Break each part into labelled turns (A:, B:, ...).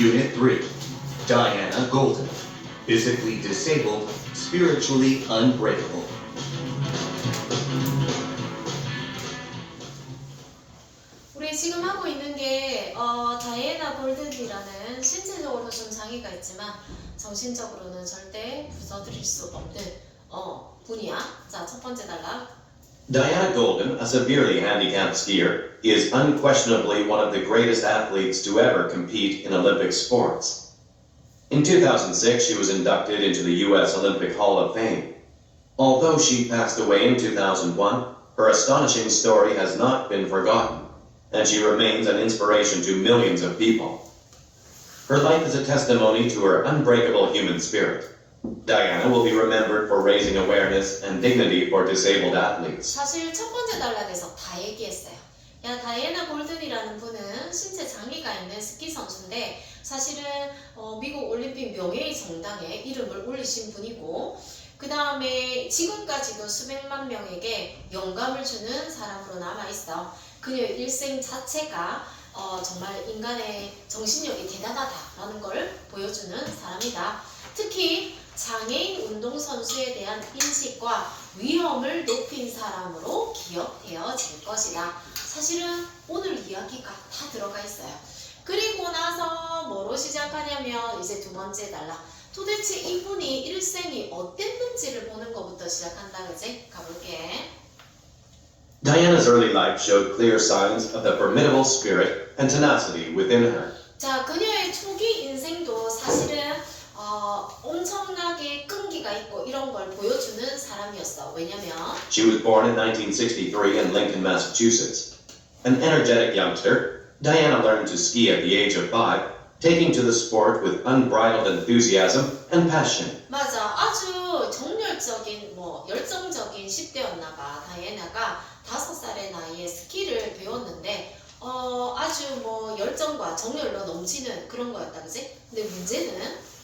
A: Unit 3. Diana Golden. Physically disabled, spiritually unbreakable.
B: 우리 지금 하고 있는 게 다이애나 골든이라는 신체적으로 좀 장애가 있지만 정신적으로는 절대 부서뜨릴 수 없는 분이야. 자, 첫 번째 단락.
C: Diana Golden, a severely handicapped skier, is unquestionably one of the greatest athletes to ever compete in Olympic sports. In 2006, she was inducted into the U.S. Olympic Hall of Fame. Although she passed away in 2001, her astonishing story has not been forgotten, and she remains an inspiration to millions of people. Her life is a testimony to her unbreakable human spirit. Diana will be remembered for raising awareness and dignity for disabled athletes.
B: 사실 첫 번째 단락에서 다 얘기했어요. 다이애나 골든이라는 분은 신체 장애가 있는 스키 선수인데 사실은 미국 올림픽 명예의 정당에 이름을 올리신 분이고 그 다음에 지금까지도 수백만 명에게 영감을 주는 사람으로 남아있어. 그녀의 일생 자체가 정말 인간의 정신력이 대단하다라는 걸 보여주는 사람이다. 특히 장애인 운동선수에 대한 인식과 위험을 높인 사람으로 기억되어질 것이다. 사실은 오늘 이야기가 다 들어가 있어요. 그리고 나서 뭐로 시작하냐면 이제 두 번째 단락. 도대체 이분이 일생이 어땠는지를 보는 것부터 시작한다. 그지? 가볼게.
C: Diana's early life showed clear signs of the formidable spirit and tenacity within her.
B: 자, 그녀의 초기 인생도 사실은 엄청나게 끈기가 있고 이런 걸 보여주는 사람이었어. 왜냐면
C: She was born in 1963 in Lincoln, Massachusetts. An energetic youngster, Diana learned to ski at the age of 5, taking to the sport with unbridled enthusiasm and passion.
B: 맞아. 아주 정열적인 열정적인 10대였나 봐. 다이애나가 5살의 나이에 스키를 배웠는데 아주 열정과 정열로 넘치는 그런 거였다. 그지? 근데 문제는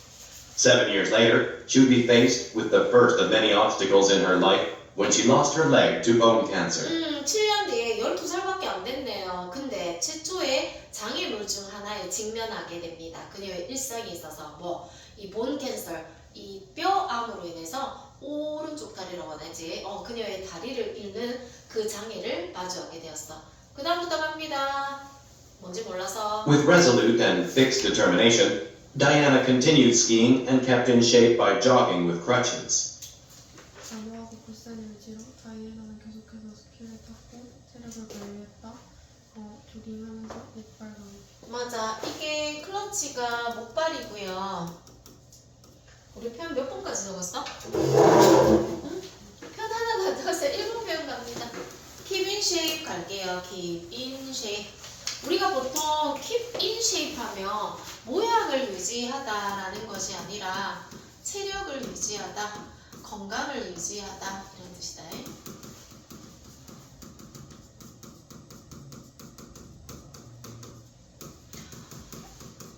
C: 7 years later, she would be faced with the first of many obstacles in her life when she lost her leg to bone cancer.
B: 7년 뒤에 12살밖에 안 됐네요. 근데 최초의 장애물 중 하나에 직면하게 됩니다. 그녀의 일상에 있어서 이 본 캔서, 이 뼈암으로 인해서 오른쪽 다리라고 하지. 그녀의 다리를 잃는 그 장애를 마주하게 되었어. 그 다음부터 갑니다. 뭔지 몰라서.
C: With resolute and fixed determination, Diana continued skiing and kept in shape by jogging with crutches.
D: 단호하고 굳센 의지로 다이애나는 계속해서 스키를 탔고 체력을 관리했다. 조깅하면서 목발 강화.
B: 맞아. 이게 클러치가 목발이고요. 우리 표현 몇 번까지 적었어? 응? 표현 하나 더 적었어요. 1번 표현 갑니다. Keep in shape 갈게요. Keep in shape. 우리가 보통 keep in shape 하면 모양을 유지하다라는 것이 아니라 체력을 유지하다, 건강을 유지하다 이런 뜻이다.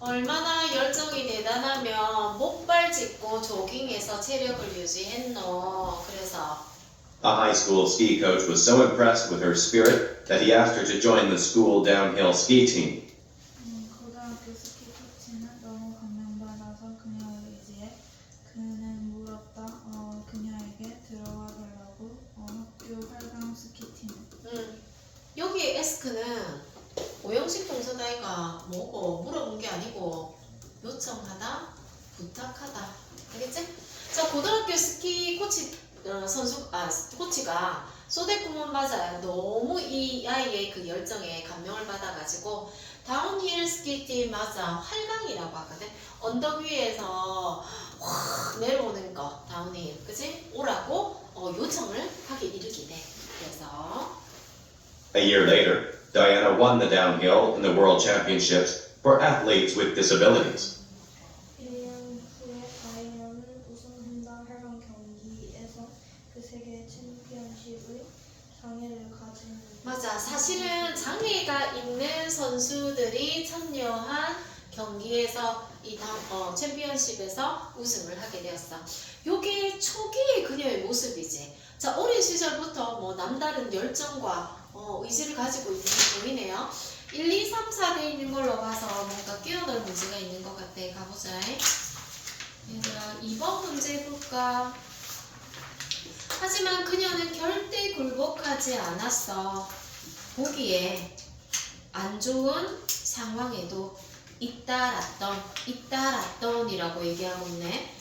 B: 얼마나 열정이 대단하면 목발 짚고 조깅해서 체력을 유지했노. 그래서
C: A high school ski coach was so impressed with her spirit that he asked her to join the school downhill ski team.
D: 고등학교 스키 코치는 너무 감명받아서 그녀의 의지에 그는 물었다. 그녀에게 들어와 달라고 학교 활강 스키팀.
B: 여기 ask는 오형식 동사다이가 뭐고 물어본 게 아니고 요청하다, 부탁하다. 알겠지? 자, 고등학교 스키 코치 코치가 소데쿠먼 맞아요. 너무 이 아이의 그 열정에 감명을 받아가지고 다운힐 스키팀 맞아. 활강이라고 하거든. 언덕 위에서 확 내려오는 거 다운힐, 그치? 오라고 요청을 하게 이르게 돼. 그래서
C: A year later, Diana won the downhill in the World Championships for athletes with disabilities.
D: 1년 후에 다이애나는 우승한다 활강 경기에서 그 세계 챔피언십의 장애를 가진
B: 맞아. 사실은 장애가 있는 선수들이 참여한 경기에서 이 챔피언십에서 우승을 하게 되었어. 요게 초기의 그녀의 모습이지. 자, 어린 시절부터 남다른 열정과 의지를 가지고 있는 게 보이네요. 1, 2, 3, 4 돼 있는 걸로 봐서 뭔가 끼어들 문제가 있는 것 같아. 가보자. 얘들아 2번 문제 볼까? 하지만 그녀는 결대 굴복하지 않았어. 보기에 안 좋은 상황에도 잇따랐던이라고 얘기하고 있네.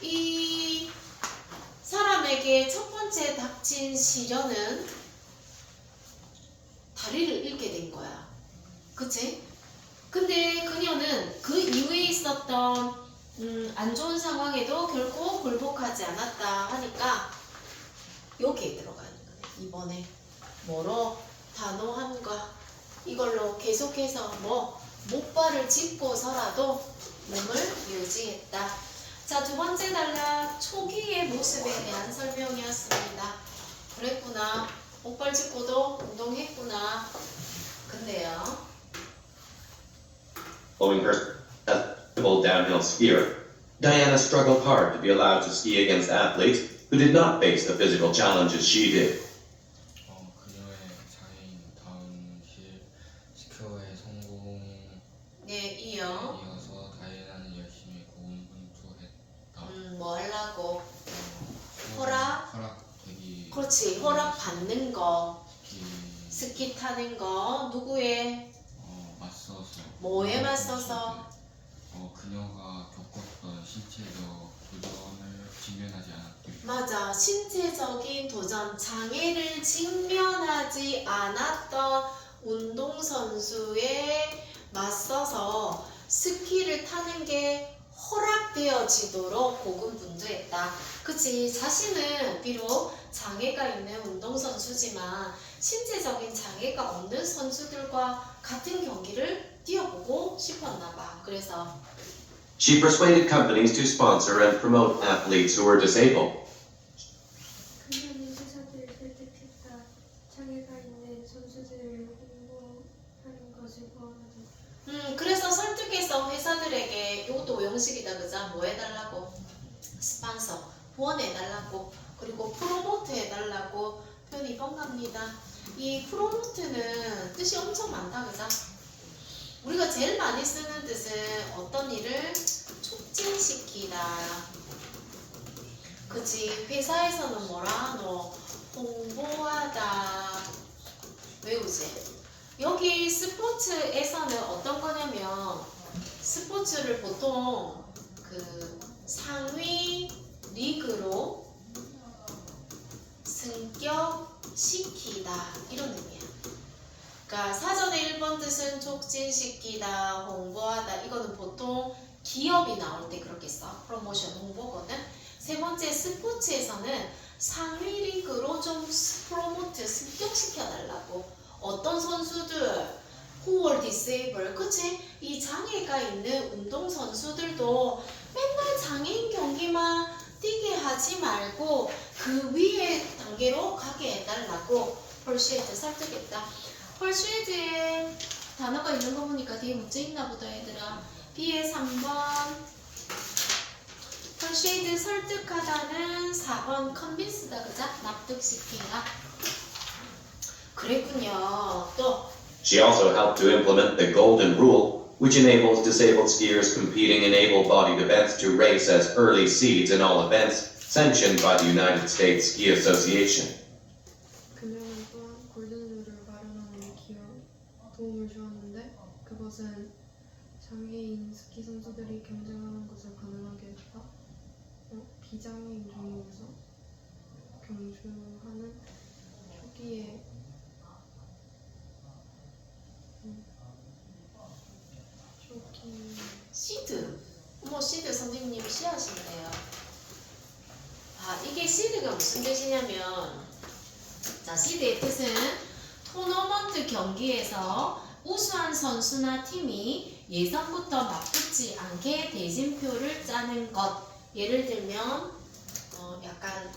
B: 이 사람에게 첫 번째 닥친 시련은 다리를 잃게 된 거야. 그치? 근데 그녀는 그 이후에 있었던 안 좋은 상황에도 결코 굴복하지 않았다 하니까 여기에 들어가는 거네. 이번에 뭐로? 단호함과 이걸로 계속해서 목발을 짚고서라도 몸을 유지했다. 자, 두 번째 단락 초기의 모습에 대한 설명이었습니다. 그랬구나. 목발 짚고도 운동했구나. 근데요.
C: Following her successful downhill skier, Diana struggled hard to be allowed to ski against athletes who did not face the physical challenges she did.
E: 그녀의 장애인 다운힐 스퀘어의 성공
B: 네, 이어.
E: 이어서 다이애나는 열심히 고군분투했다.
B: 뭐 하려고?
E: 허락
B: 허락?
E: 되기
B: 그렇지. 허락 받는 거.
E: 스키
B: 스키 타는 거. 누구의?
E: 맞서서
B: 뭐에 맞서서?
E: 그녀가 겪었던 신체적 도전을 직면하지 않았기
B: 맞아. 신체적인 도전, 장애를 직면하지 않았던 운동선수에 맞서서 스키를 타는 게 허락되어지도록 고군분투했다. 그치? 자신은 비록 장애가 있는 운동선수지만 신체적인 장애가 없는 선수들과 같은 경기를 뛰어보고 싶었나봐. 그래서
C: She persuaded companies to sponsor and promote athletes who were disabled.
D: 그녀는 회사들을 설득했다. 장애가 있는 선수들을 홍보하는 것을 포함하다.
B: 그래서 설득해서 회사들에게 이것도 외형식이다. 그자? 뭐 해달라고? 스폰서, 후원해달라고. 그리고 프로모트 해달라고. 표현이 뻥갑니다. 이 프로모트는 뜻이 엄청 많다. 그자? 우리가 제일 많이 쓰는 뜻은 어떤 일을 촉진시키다. 그치? 회사에서는 뭐라? 홍보하다. 외우지? 여기 스포츠에서는 어떤 거냐면 스포츠를 보통 그 상위 리그로 승격시키다 이런 의미야. 그러니까 사전에 1번 뜻은 촉진시키다, 홍보하다. 이거는 보통 기업이 나올 때 그렇게 써. 프로모션, 홍보거든. 세 번째 스포츠에서는 상위 리그로 좀 프로모트, 승격시켜달라고. 어떤 선수들, who are disabled, 그치? 이 장애가 있는 운동선수들도 맨날 장애인 경기만 뛰게 하지 말고 그 위에 단계로 가게 해달라고 펄슈에드 설득했다. 펄슈에드에 단어가 있는 거 보니까 뒤에 문제 있나 보다 얘들아. B에 3번 펄슈에드 설득하다는 4번 컨빈스다. 그자? 납득시키다. 그랬군요. 또
C: She also helped to implement the Golden Rule, which enables disabled skiers competing in able-bodied events to race as early seeds in all events, sanctioned by the United States Ski Association.
F: 그녀는 또한 골든룰을 마련하는 도움을 주었는데 그것은 장애인 스키 선수들이 경쟁하는 것을 가능하게 했다. 비장애인 종목에서 경주하는 초기에
B: 시드. 시드 선생님이 시하신대요. 이게 시드가 무슨 뜻이냐면, 자, 시드의 뜻은 토너먼트 경기에서 우수한 선수나 팀이 예선부터 맞붙지 않게 대진표를 짜는 것. 예를 들면 약간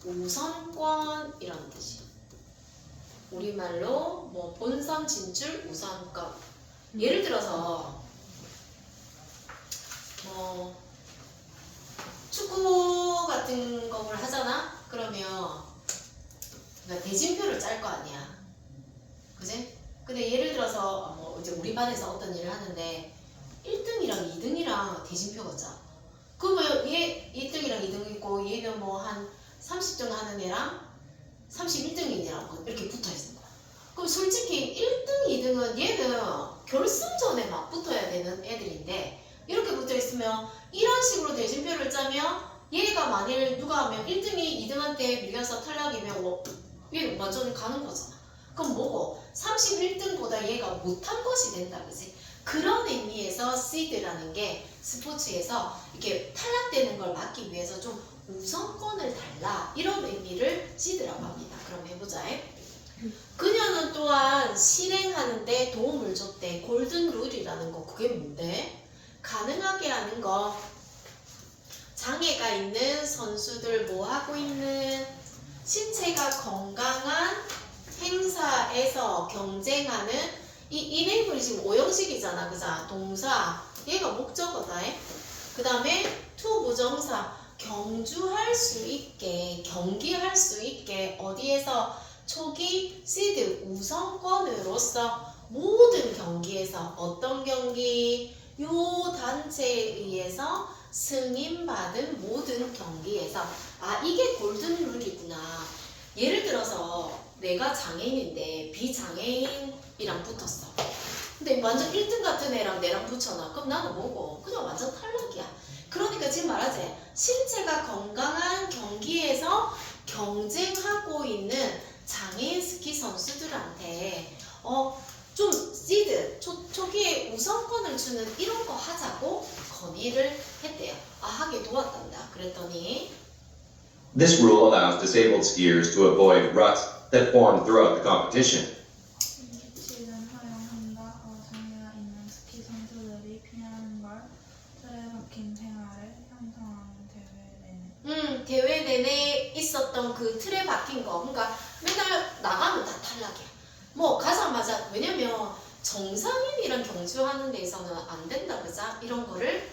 B: 우선권 이런 뜻이. 우리말로 본선 진출 우선권. 예를 들어서 축구 같은 거를 하잖아? 그러면 대진표를 짤 거 아니야. 그지? 근데 예를 들어서 뭐 이제 우리 반에서 어떤 일을 하는데 1등이랑 2등이랑 대진표 걷자. 그러면 얘 1등이랑 2등 있고 얘는 뭐 한 30등 하는 애랑 31등인 애랑 이렇게 붙어 있는 거야. 그럼 솔직히 1등, 2등은 얘는 결승전에 막 붙어야 되는 애들인데 이렇게 붙어 있으면 이런 식으로 대진표를 짜면 얘가 만일 누가 하면 1등이 2등한테 밀려서 탈락이면 얘는 완전히 가는 거잖아. 그럼 뭐고? 31등보다 얘가 못한 것이 된다, 그지? 그런 의미에서 시드라는 게 스포츠에서 이렇게 탈락되는 걸 막기 위해서 좀 우선권을 달라 이런 의미를 시드라고 합니다. 그럼 해보자. 그녀는 또한 실행하는데 도움을 줬대. 골든 룰이라는 거 그게 뭔데? 가능하게 하는 거. 장애가 있는 선수들 뭐 하고 있는 신체가 건강한 행사에서 경쟁하는 이 enable이 지금 오형식이잖아, 그자? 동사 얘가 목적어다. 그 다음에 to 부정사 경주할 수 있게 경기할 수 있게 어디에서 초기 시드 우선권으로서 모든 경기에서 어떤 경기 요 단체에 의해서 승인받은 모든 경기에서 이게 골든 룰이구나. 예를 들어서 내가 장애인인데 비장애인이랑 붙었어. 근데 완전 1등 같은 애랑 내랑 붙여놔. 그럼 나는 뭐고? 그냥 완전 탈락이야. 그러니까 지금 말하지. 신체가 건강한 경기에서 경쟁하고 있는 장애인 스키 선수들한테 좀 시드, 초기에 우선권을 주는 이런 거 하자고 건의를 했대요. 하게 도왔단다. 그랬더니
C: This rule allows disabled skiers to avoid ruts that form throughout the competition.
G: 규칙은 허용한다. 장애가 있는 스키 선수들이 피하는 걸 틀에 박힌 생활을 형성하는 대회 내내.
B: 대회 내내 있었던 그 틀에 박힌 거. 그러니까 맨날 나가면 다 탈락이야. 뭐 가자마자 왜냐면 정상인이랑 경주하는 데 있어서는 안 된다, 그자? 이런 거를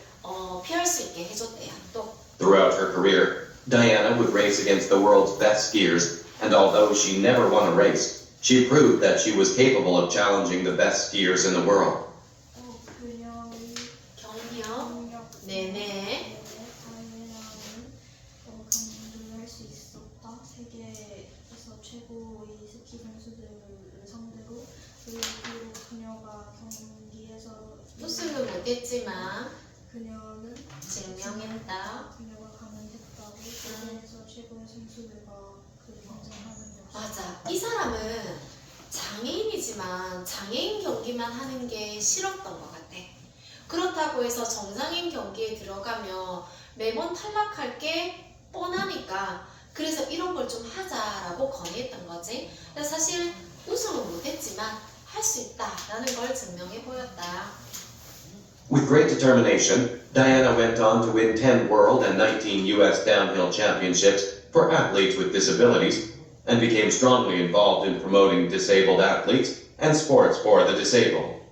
B: 피할 수 있게 해줬대요. 또
C: Throughout her career, Diana would race against the world's best skiers, and although she never won a race, she proved that she was capable of challenging the best skiers in the world.
G: 그녀의
B: 경력 내내
G: 다이애나는 경주를 할 수 있었다. 세계에서 최고의 스키 선수들을 상대로 그리고 그녀가 경기에서
B: 우승은 못했지만
G: 그녀는
B: 증명했다.
G: 그녀가 가능했다고 세계에서 최고의 선수들과 그 경쟁하는 것이
B: 맞아. 이 사람은 장애인이지만 장애인 경기만 하는 게 싫었던 것 같아. 그렇다고 해서 정상인 경기에 들어가면 매번 탈락할 게 뻔하니까 그래서 이런 걸 좀 하자라고 건의했던 거지. 사실 우승은 못했지만 할 수 있다라는 걸 증명해 보였다.
C: With great determination, Diana went on to win 10 world and 19 US downhill championships for athletes with disabilities, and became strongly involved in promoting disabled athletes and sports for the disabled.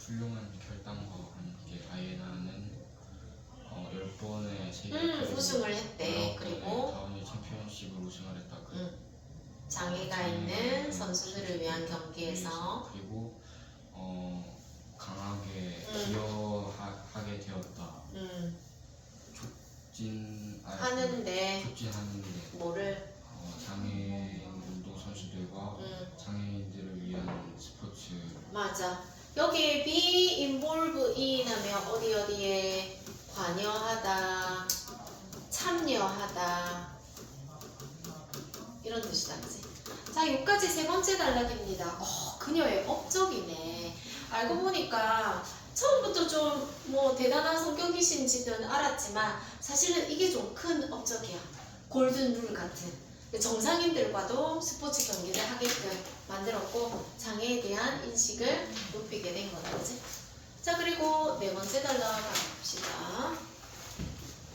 E: 훌륭한 결단과 함께 다이애나는 10번의 세계
B: 우승을 했대. 그리고
E: 다운힐 챔피언십을 우승을 했다.
B: 장애가 있는 선수들을 위한 경기에서
E: 그리고 강하게 기여하게 되었다.
B: 하는데
E: 촉진하는데
B: 뭐를
E: 장애인 운동 선수들과 장애인들을 위한 스포츠.
B: 맞아. 여기 be involve in 하면 어디에 관여하다, 참여하다 이런 뜻이다, 그치? 자, 여기까지 세 번째 단락입니다. 그녀의 업적이네. 알고 보니까 처음부터 좀 뭐 대단한 성격이신지는 알았지만 사실은 이게 좀 큰 업적이야. 골든 룰 같은. 정상인들과도 스포츠 경기를 하게끔 만들었고 장애에 대한 인식을 높이게 된 거다, 그치? 자, 그리고 네 번째 단락 가봅시다.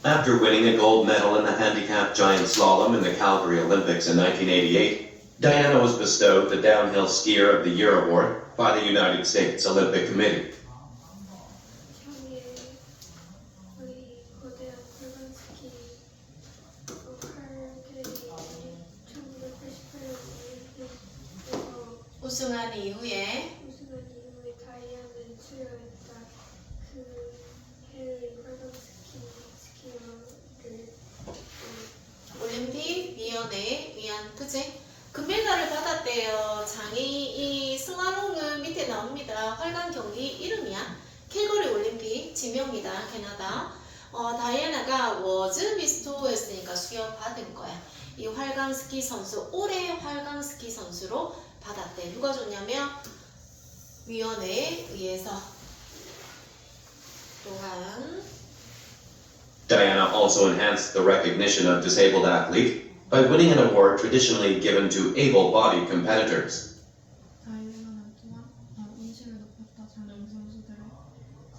C: After winning a gold medal in the handicap giant slalom in the Calgary Olympics in 1988, Diana was bestowed the Downhill Skier of the Year award by the United States Olympic Committee.
D: 장애의 거대한 굴반 스키 칼게리 1988년 올림픽에서
B: 우승한 이후에 활강 경기 이름이야. 캘거리 올림픽 지명이다. 캐나다. 다이애나가 워즈 미스토했으니까 수여 받은 거야. 이 활강 스키 선수 올해 활강 스키 선수로 받았대. 누가 줬냐면 위원회에 의해서. 또한
C: Diana also enhanced the recognition of disabled athletes by winning an award traditionally given to able-bodied competitors.
F: 다이애나는 또한 인식을 높였다. 장애인 선수들의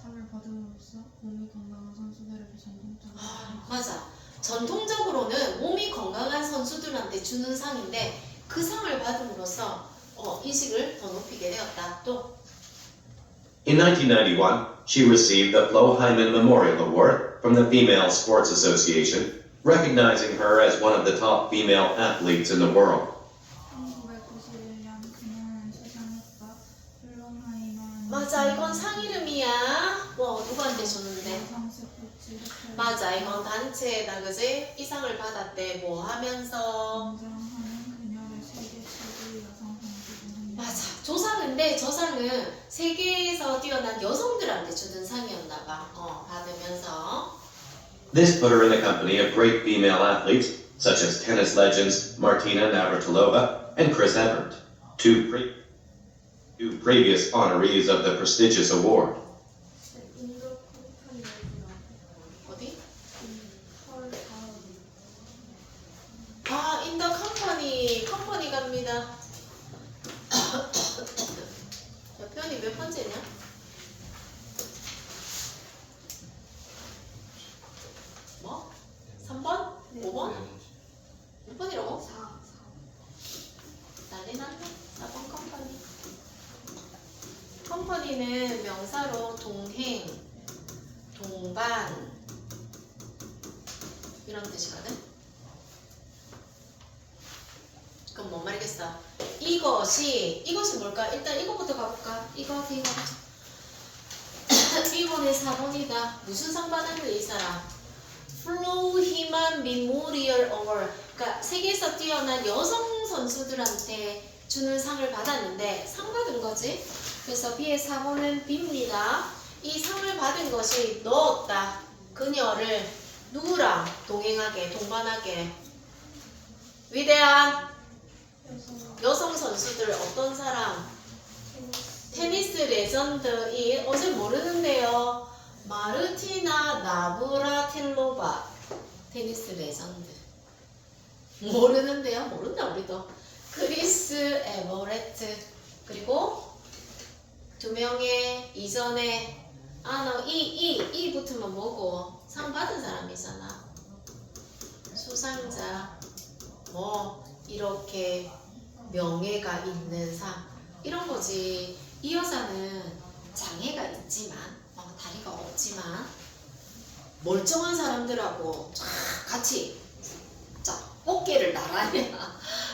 F: 상을 받음으로써 몸이 건강한 선수들에게 전통적으로
B: 맞아. 전통적으로는 몸이 건강한 선수들한테 주는 상인데 그 상을 받음으로써 인식을 더 높이게 되었다. 또
C: In 1991, she received the Flo Hyman Memorial Award from the Female Sports Association, recognizing her as one of the top female athletes in the world.
G: 1991년 그녀는 수상했다. 플로하이만
B: 맞아. 이건 상 이름이야. 누구한테 줬는데?
G: 여성 스포츠 협회
B: 맞아. 이건 단체다. 그지? 이 상을 받았대. 뭐 하면서
G: 인정하는 그녀를 세계 최고의 여성 선수로 한다.
B: 맞아. 조상인데 저 상은 세계에서 뛰어난 여성들한테 주는 상이었나 봐. 받으면서
C: This put her in the company of great female athletes, such as tennis legends Martina Navratilova and Chris Evert, two previous honorees of the prestigious award.
D: 인도 컴퍼니에서
B: 어디?
D: 헐 다음
B: 인더 컴퍼니 갑니다. 표현이 몇 번째냐? 뭐? 3번? 5번? 몇 번이라고?
D: 4
B: 난리 났네. 4번 컴퍼니. 컴퍼니는 명사로 동행, 동반 이런 뜻이거든. 그럼 뭔 말이겠어? 이것이 뭘까? 일단 이거부터 가볼까? 이거 뒤에 가보자. 1번에 4번이다. 무슨 상 받았는데 이 사람? 플로우 히만 미모리얼 어워드. 그러니까 세계에서 뛰어난 여성 선수들한테 주는 상을 받았는데 상 받은 거지. 그래서 B의 4번은 B입니다. 이 상을 받은 것이 넣었다. 그녀를 누구랑 동행하게, 동반하게. 위대한 여성 선수들 어떤 사람? 테니스 레전드인 어제 모르는데요. 마르티나 나브라틸로바 테니스 레전드 모르는데요. 모른다 우리도. 크리스 에버레트 그리고 두 명의 이전에 너 이 붙으면 뭐고 상 받은 사람이잖아. 수상자 이렇게 명예가 있는 상 이런 거지. 이 여자는 장애가 있지만 다리가 없지만 멀쩡한 사람들하고 같이 어깨를 나란히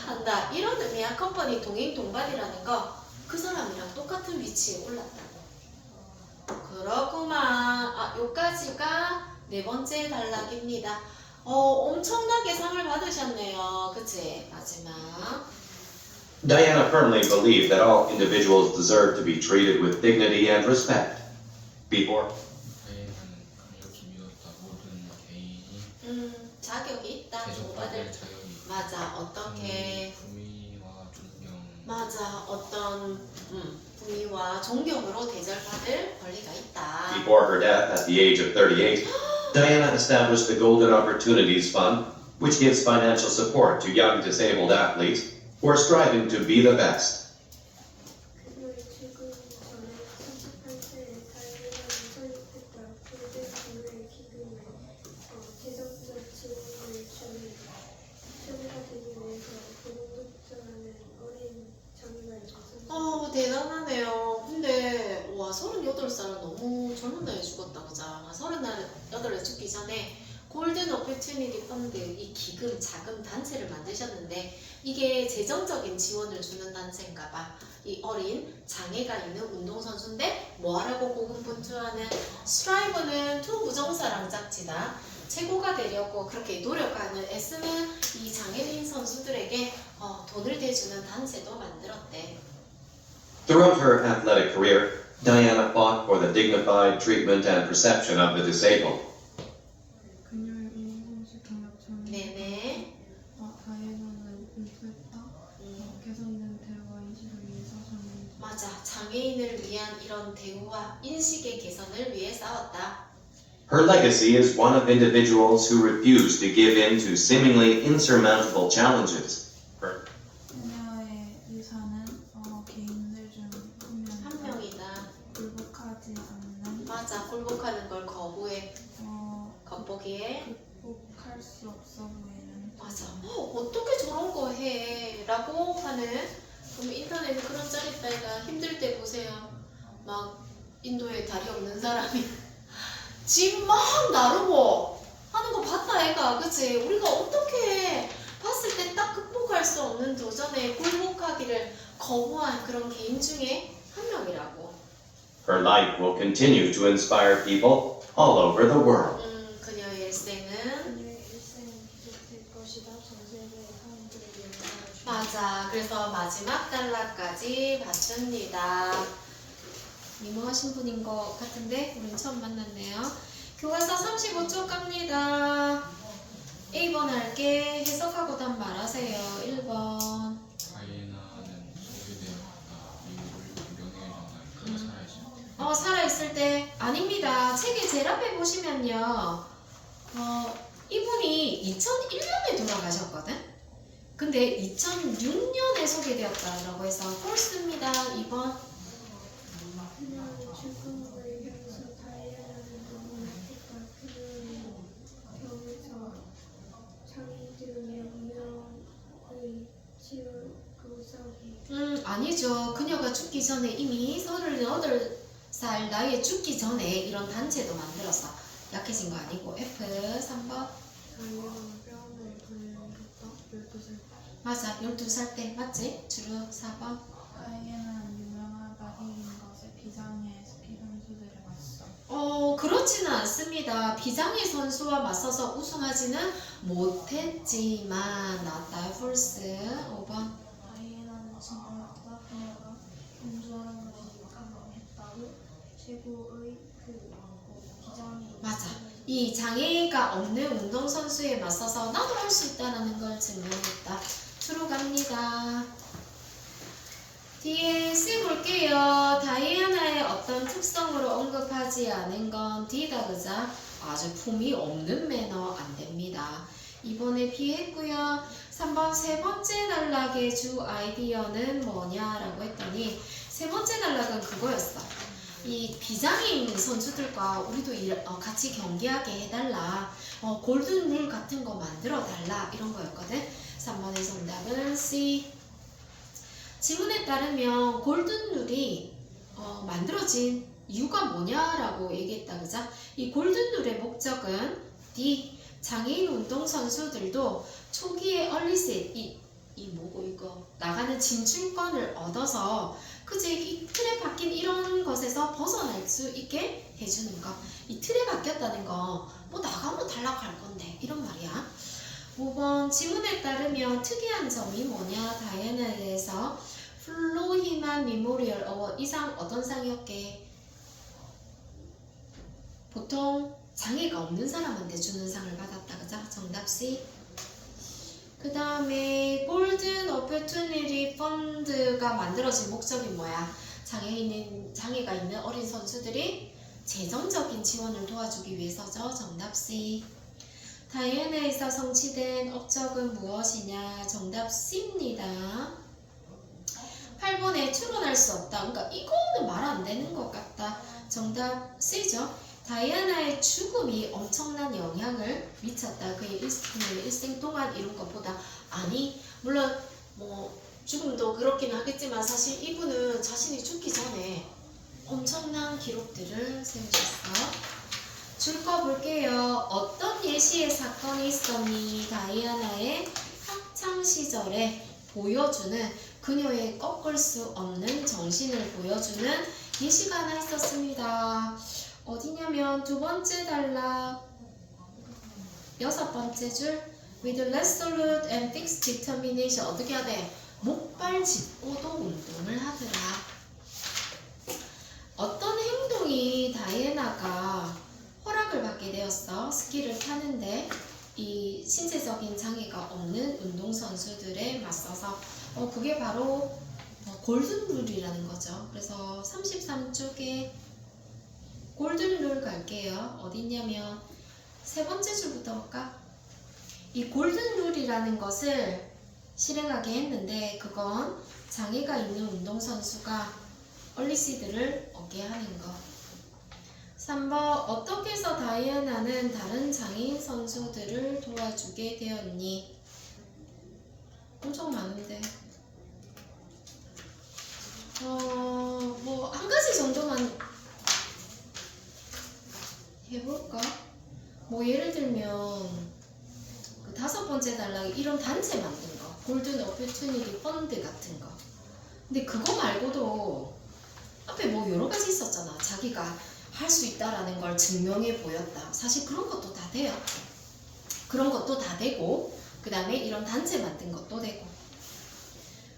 B: 한다 이런 의미야. 컴퍼니 동행 동반이라는 거 그 사람이랑 똑같은 위치에 올랐다고. 그렇구만. 요까지가 네 번째 단락입니다. 엄청나게 상을 받으셨네요. 그치? 마지막.
C: Diana firmly believed that all individuals deserve to be treated with dignity and respect. Before
E: 다이애나는 강력히 믿었다. 모든 개인이
B: 자격이 있다.
E: 대접받을
B: 받을.
E: 자격이
B: 맞아. 어떻게.
E: 부위와 존경
B: 맞아. 어떤 부위와 존경으로 대접받을 권리가 있다.
C: Before her death at the age of 38, Diana established the Golden Opportunities Fund, which gives financial support to young disabled athletes who are striving to be the best.
D: 그녀의 죽음 전에 38세에 다이애나는 설립했다. 골든 기회 기금을 재정적 지원을 주는 표현하기 위해서 고공급전하는 어린 장애가 있어서
B: 대단하네요. 근데 와 38살은 너무 젊은 나이에 죽었다. 그자 38에 죽기 전에 골든 오퍼튜니티 펀드 이 기금 자금 단체를 만드셨는데 이게 재정적인 지원을 주는 단체인가 봐. 이 어린 장애가 있는 운동선수인데 뭐하라고 고군분투하는 스트라이브는 투 부정사랑 짝지다. 최고가 되려고 그렇게 노력하는 애쓰는 이 장애인 선수들에게 돈을 대주는 단체도 만들었대.
C: Throughout her athletic career, Diana fought for the dignified treatment and perception of the disabled.
F: 그녀의 운동선수 경력처럼
B: 네네.
F: 다이애나는 인프했다. 개선된 대우와 인식을 위해서 전쟁.
B: 맞아. 장애인을 위한 이런 대우와 인식의 개선을 위해 싸웠다.
C: Her legacy is one of individuals who refuse to give in to seemingly insurmountable challenges.
F: 그녀의 유산은 개인들 중
B: 한 명이다.
F: 굴복하지 않는
B: 맞아. 굴복하는 걸 거부해. 겉보기에.
F: 극복할 수 없어 보이는
B: 맞아. 어떻게 저런 거 해? 라고 하는. 그럼 인터넷에 그런 짤 있다니까 힘들 때 보세요. 막 인도에 다리 없는 사람이 집 막 나르고 하는 거 봤다 애가. 그치? 우리가 어떻게 봤을 때 딱 극복할 수 없는 도전에 굴복하기를 거부한 그런 개인 중에 한 명이라고.
C: Her life will continue to inspire people all over the world.
B: 그녀의 일생은
G: 그녀의 일생은 기록될 것이다. 전 세계의 사람들에게 영향을 줍니다.
B: 맞아. 그래서 마지막 단락까지 봤습니다. 미모하신 분인 것 같은데 우린 처음 만났네요. 교과서 35쪽 갑니다. 1번 할게. 해석하고 답 말하세요. 1번.
E: 다이애나는 소개되었다. 미국을 명예의 정당에 살아있을 때.
B: 살아있을 때 아닙니다. 책의 제일 앞에 보시면요. 이분이 2001년에 돌아가셨거든. 근데 2006년에 소개되었다라고 해서 폴스입니다. 2번.
D: 그녀의 죽음을 향해서 다이애나는 너무 아프다. 그녀의 병에서 장애인들을 명명의 치유고 싸우기.
B: 아니죠. 그녀가 죽기 전에 이미 38살 나이에 죽기 전에 이런 단체도 만들었어. 약해진 거 아니고. F 3번.
F: 다이애나는 뼈를 불렸다. 12살
B: 맞아. 12살 때 맞지? 주로 4번.
F: 다이애나는 유명하다 이긴 것에 비장의 스키 선수들에 맞서
B: 그렇지는 않습니다. 비장의 선수와 맞서서 우승하지는 못했지만 나왔다. 폴스 5번.
G: 다이애나는 증명했다. 그녀가 운주하는 것이 가능했다고 최고의 비장의
B: 맞아. 이 장애가 없는 운동선수에 맞서서 나도 할 수 있다는 걸 증명했다. 주로 갑니다. 뒤에 C 볼게요. 다이애나의 어떤 특성으로 언급하지 않은 건 D다. 그죠? 아주 품이 없는 매너 안 됩니다. 이번에 피했고요. 3번 세 번째 단락의 주 아이디어는 뭐냐라고 했더니 세 번째 단락은 그거였어. 이 비장애인 선수들과 우리도 같이 경기하게 해달라. 골든룰 같은 거 만들어 달라. 이런 거였거든. 3번의 정답은 C. 지문에 따르면 골든룰이 만들어진 이유가 뭐냐라고 얘기했다. 그죠? 이 골든룰의 목적은 D. 장애인 운동선수들도 초기에 얼리셋 뭐고 이거 나가는 진출권을 얻어서 그제 이 틀에 박힌 이런 것에서 벗어날 수 있게 해주는 거. 이 틀에 박혔다는 거 뭐 나가면 탈락할 건데 이런 말이야. 5번 지문에 따르면 특이한 점이 뭐냐. 다이애나에 대해서 플로히만 미모리얼 어워드 이상 어떤 상이었게? 보통 장애가 없는 사람한테 주는 상을 받았다. 그죠? 정답 C. 그 다음에 골든 어퍼튜니티 펀드가 만들어진 목적이 뭐야? 장애가 있는 어린 선수들이 재정적인 지원을 도와주기 위해서죠. 정답 C. 다이애나에서 성취된 업적은 무엇이냐? 정답 C입니다. 8번에 추론할 수 없다. 그러니까 이거는 말 안 되는 것 같다. 정답 C죠. 다이애나의 죽음이 엄청난 영향을 미쳤다. 그의 일생 동안 이룬 것보다. 아니 물론 뭐 죽음도 그렇긴 하겠지만 사실 이분은 자신이 죽기 전에 엄청난 기록들을 세우셨어. 줄 거 볼게요. 어떤 예시의 사건이 있었니? 다이애나의 학창시절에 보여주는 그녀의 꺾을 수 없는 정신을 보여주는 예시가 하나 있었습니다. 어디냐면 두 번째 단락 6번째 줄 with resolute and fixed determination. 어떻게 해야 돼? 목발 짚고도 운동을 하더라. 다이애나가 허락을 받게 되었어. 스키를 타는데 이 신체적인 장애가 없는 운동선수들에 맞서서 그게 바로 골든룰이라는 거죠. 그래서 33쪽에 골든룰 갈게요. 어디 있냐면 세 번째 줄부터 볼까? 이 골든룰이라는 것을 실행하게 했는데 그건 장애가 있는 운동선수가 얼리시드를 얻게 하는 거. 3번 어떻게 해서 다이애나는 다른 장애인 선수들을 도와주게 되었니? 엄청 많은데 뭐 한 가지 정도만 해볼까? 뭐 예를 들면 그 5번째 단락에 이런 단체 만든 거 골든 어퍼튜니티 펀드 같은 거. 근데 그거 말고도 앞에 뭐 여러 가지 있었잖아. 자기가 할 수 있다라는 걸 증명해 보였다. 사실 그런 것도 다 돼요. 그런 것도 다 되고 그 다음에 이런 단체 만든 것도 되고.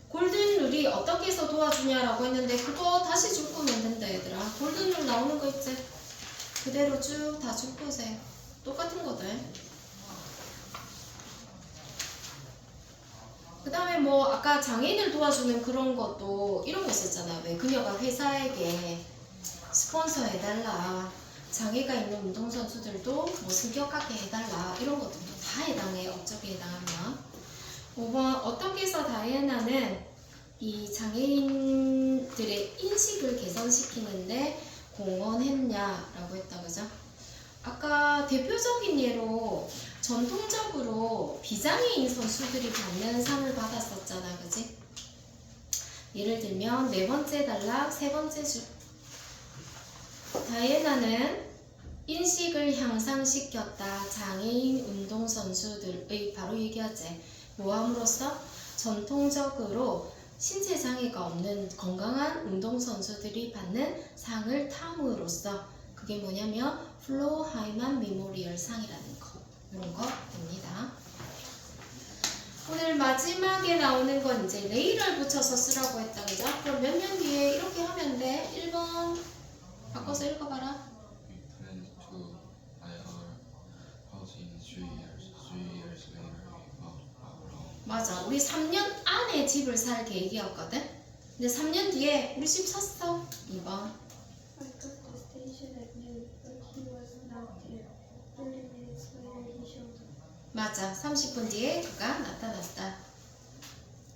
B: 골든룰이 어떻게 해서 도와주냐라고 했는데 그거 다시 줄 거면 된다 얘들아. 골든룰 나오는 거 있지? 그대로 쭉 다 줄 거세요. 똑같은 거들. 그 다음에 뭐 아까 장애인을 도와주는 그런 것도 이런 거 있었잖아. 왜 그녀가 회사에게 스폰서 해달라, 장애가 있는 운동선수들도 뭐 승격하게 해달라, 이런 것들도 다 해당해. 업적에 해당하면. 5번 어떻게 해서 다이애나는 이 장애인들의 인식을 개선시키는데 공헌했냐라고 했다. 그죠? 아까 대표적인 예로 전통적으로 비장애인 선수들이 받는 상을 받았었잖아. 그지? 예를 들면 4번째 단락 3번째 줄. 다이애나는 인식을 향상시켰다. 장애인 운동선수들의 바로 얘기하지. 모함으로써 전통적으로 신체 장애가 없는 건강한 운동선수들이 받는 상을 탐으로써 그게 뭐냐면 플로 하이만 메모리얼 상이라는 거. 이런 거 됩니다. 오늘 마지막에 나오는 건 이제 레이를 붙여서 쓰라고 했다. 그죠? 그럼 몇 년 뒤에 이렇게 하면 돼. 1번 바꿔서 읽어봐라.
E: Plan to buy our house in 3 years. 3 years later, we bought our home.
B: 맞아. 우리 3년 안에 집을 살 계획이었거든? 근데 3년 뒤에 우리 집 샀어. 2번.
D: I got the station at noon, but he was not there. 30 minutes later, he showed up.
B: 맞아. 30분 뒤에 그가 나타났다.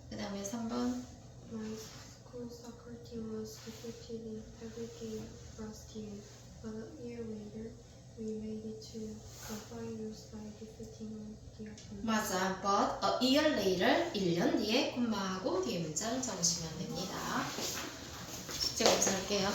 B: 그 다음에 3번.
F: My school soccer team was defeated in every game last year, but a year later, we made it to the finals by defeating the opponent.
B: 맞아. But a year later 1년 뒤에 콤마하고 뒤에 문자를 적으시면 됩니다. 숙제 검사할게요.